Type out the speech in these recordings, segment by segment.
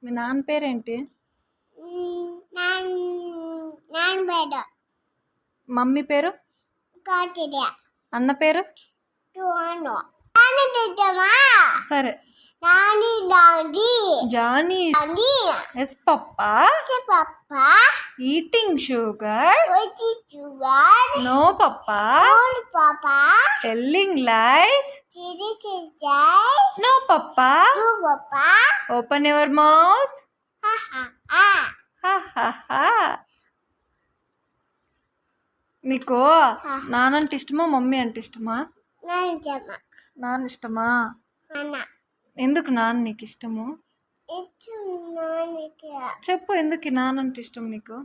మీ నాన్న పేరేంటి? మమ్మీ పేరు? అన్న పేరు? సరే. Johnny. Yes papa. Eating sugar. No papa. Telling lies. No papa. Open your mouth. నీకు నాన్న అంటే ఇష్టమా మమ్మీ అంటే ఇష్టమా? నాన్న ఇష్టమా? ఎందుకు నాన్న నీకు ఇష్టము? చెప్పు, ఎందుకు నాన్న అంటే ఇష్టం నీకు?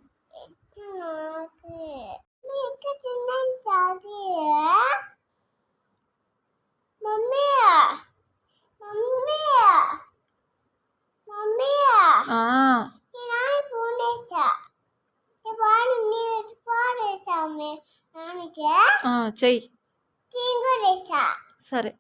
చెయ్యి. సరే.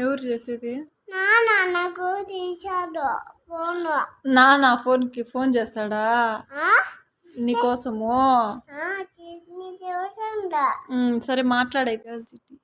ఎవరు చేసేది? నాన్న ఫోన్కి ఫోన్ చేస్తాడా నీకోసము? సరే మాట్లాడే చిట్టి.